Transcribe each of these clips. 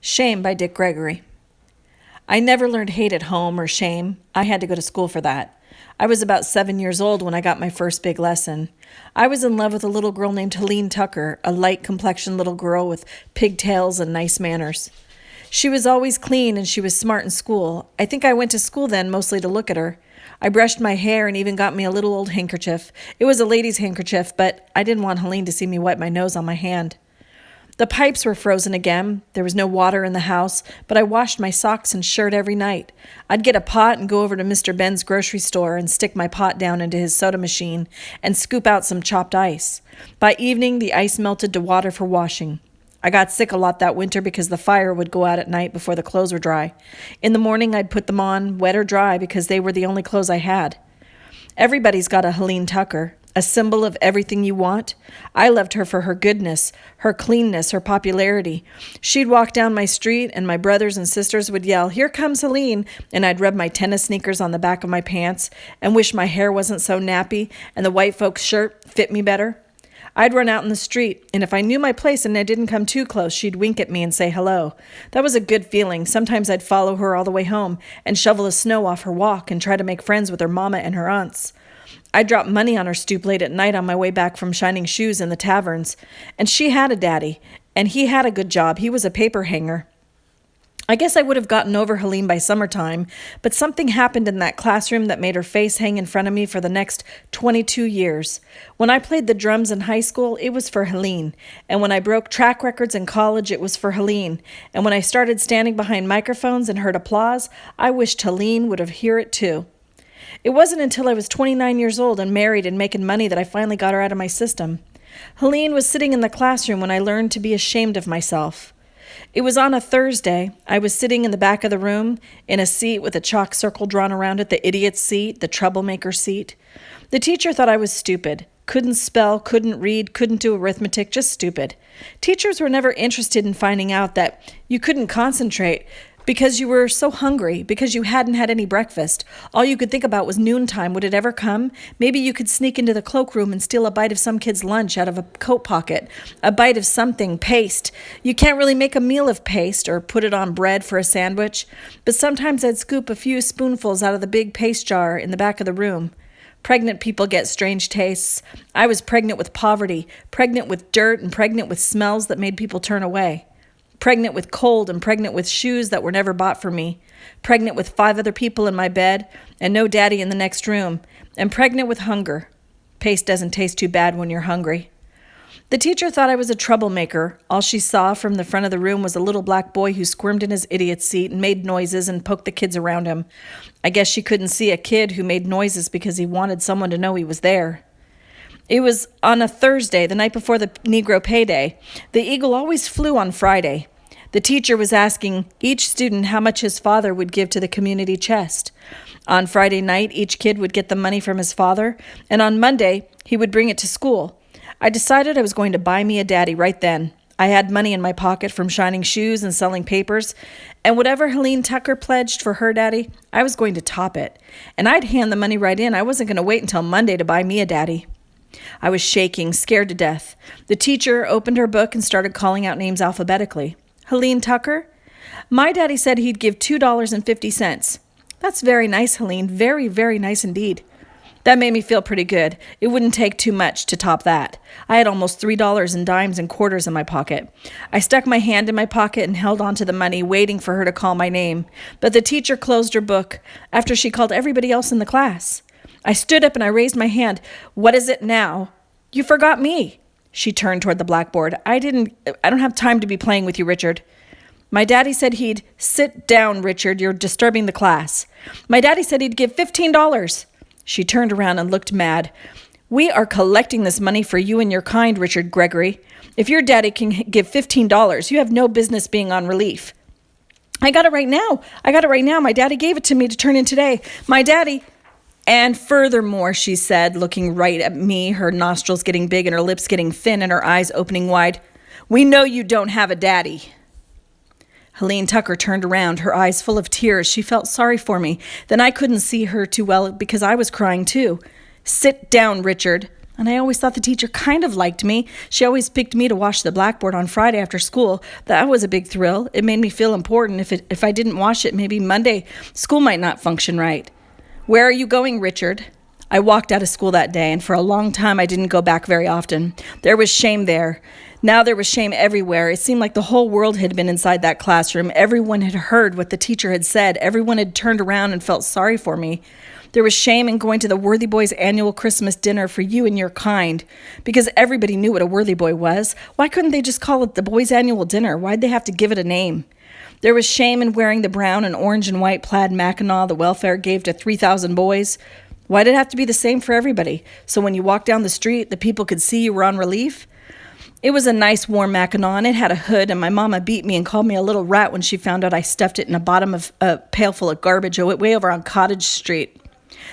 Shame by Dick Gregory. I never learned hate at home or shame. I had to go to school for that. I was about 7 years old when I got my first big lesson. I was in love with a little girl named Helene Tucker, a light-complexioned little girl with pigtails and nice manners. She was always clean and she was smart in school. I think I went to school then mostly to look at her. I brushed my hair and even got me a little old handkerchief. It was a lady's handkerchief, but I didn't want Helene to see me wipe my nose on my hand. The pipes were frozen again. There was no water in the house, but I washed my socks and shirt every night. I'd get a pot and go over to Mr. Ben's grocery store and stick my pot down into his soda machine and scoop out some chopped ice. By evening, the ice melted to water for washing. I got sick a lot that winter because the fire would go out at night before the clothes were dry. In the morning, I'd put them on, wet or dry, because they were the only clothes I had. Everybody's got a Helene Tucker. A symbol of everything you want. I loved her for her goodness, her cleanness, her popularity. She'd walk down my street and my brothers and sisters would yell, "Here comes Helene," and I'd rub my tennis sneakers on the back of my pants and wish my hair wasn't so nappy and the white folks' shirt fit me better. I'd run out in the street, and if I knew my place and I didn't come too close, she'd wink at me and say hello. That was a good feeling. Sometimes I'd follow her all the way home and shovel the snow off her walk and try to make friends with her mama and her aunts. I dropped money on her stoop late at night on my way back from shining shoes in the taverns. And she had a daddy, and he had a good job. He was a paper hanger. I guess I would have gotten over Helene by summertime, but something happened in that classroom that made her face hang in front of me for the next 22 years. When I played the drums in high school, it was for Helene. And when I broke track records in college, it was for Helene. And when I started standing behind microphones and heard applause, I wished Helene would have heard it too. It wasn't until I was 29 years old and married and making money that I finally got her out of my system. Helene was sitting in the classroom when I learned to be ashamed of myself. It was on a Thursday. I was sitting in the back of the room, in a seat with a chalk circle drawn around it, the idiot's seat, the troublemaker seat. The teacher thought I was stupid. Couldn't spell, couldn't read, couldn't do arithmetic, just stupid. Teachers were never interested in finding out that you couldn't concentrate because you were so hungry, because you hadn't had any breakfast. All you could think about was noontime. Would it ever come? Maybe you could sneak into the cloakroom and steal a bite of some kid's lunch out of a coat pocket, a bite of something, paste. You can't really make a meal of paste or put it on bread for a sandwich, but sometimes I'd scoop a few spoonfuls out of the big paste jar in the back of the room. Pregnant people get strange tastes. I was pregnant with poverty, pregnant with dirt, and pregnant with smells that made people turn away. Pregnant with cold and pregnant with shoes that were never bought for me. Pregnant with 5 other people in my bed and no daddy in the next room. And pregnant with hunger. Paste doesn't taste too bad when you're hungry. The teacher thought I was a troublemaker. All she saw from the front of the room was a little black boy who squirmed in his idiot seat and made noises and poked the kids around him. I guess she couldn't see a kid who made noises because he wanted someone to know he was there. It was on a Thursday, the night before the Negro payday. The eagle always flew on Friday. The teacher was asking each student how much his father would give to the community chest. On Friday night, each kid would get the money from his father, and on Monday, he would bring it to school. I decided I was going to buy me a daddy right then. I had money in my pocket from shining shoes and selling papers, and whatever Helene Tucker pledged for her daddy, I was going to top it. And I'd hand the money right in. I wasn't going to wait until Monday to buy me a daddy. I was shaking, scared to death. The teacher opened her book and started calling out names alphabetically. Helene Tucker? My daddy said he'd give $2.50. That's very nice, Helene. Very, very nice indeed. That made me feel pretty good. It wouldn't take too much to top that. I had almost $3 in dimes and quarters in my pocket. I stuck my hand in my pocket and held on to the money, waiting for her to call my name. But the teacher closed her book after she called everybody else in the class. I stood up and I raised my hand. "What is it now?" "You forgot me." She turned toward the blackboard. I don't have time to be playing with you, Richard." "My daddy said he'd—" "Sit down, Richard. You're disturbing the class." "My daddy said he'd give $15. She turned around and looked mad. "We are collecting this money for you and your kind, Richard Gregory. If your daddy can give $15, you have no business being on relief." I got it right now. My daddy gave it to me to turn in today. My daddy—" "And furthermore," she said, looking right at me, her nostrils getting big and her lips getting thin and her eyes opening wide, "we know you don't have a daddy." Helene Tucker turned around, her eyes full of tears. She felt sorry for me. Then I couldn't see her too well because I was crying too. "Sit down, Richard." And I always thought the teacher kind of liked me. She always picked me to wash the blackboard on Friday after school. That was a big thrill. It made me feel important. If I didn't wash it, maybe Monday school might not function right. Where are you going, Richard? I walked out of school that day, and for a long time I didn't go back very often. There was shame there. Now there was shame everywhere. It seemed like the whole world had been inside that classroom. Everyone had heard what the teacher had said. Everyone had turned around and felt sorry for me. There was shame in going to the Worthy Boys' annual Christmas dinner for you and your kind, because everybody knew what a Worthy Boy was. Why couldn't they just call it the Boys' Annual Dinner? Why'd they have to give it a name? There was shame in wearing the brown and orange and white plaid mackinaw the welfare gave to 3,000 boys. Why did it have to be the same for everybody? So when you walked down the street, the people could see you were on relief? It was a nice warm mackinaw, and it had a hood, and my mama beat me and called me a little rat when she found out I stuffed it in the bottom of a pail full of garbage way over on Cottage Street.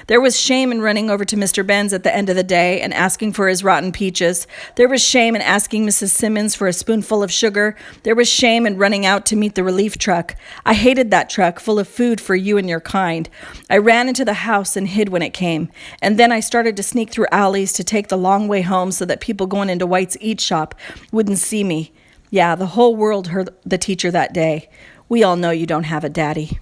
There was shame in running over to Mr. Benz at the end of the day and asking for his rotten peaches. There was shame in asking Mrs. Simmons for a spoonful of sugar. There was shame in running out to meet the relief truck. I hated that truck full of food for you and your kind. I ran into the house and hid when it came. And then I started to sneak through alleys to take the long way home so that people going into White's Eat Shop wouldn't see me. Yeah, the whole world heard the teacher that day. We all know you don't have a daddy.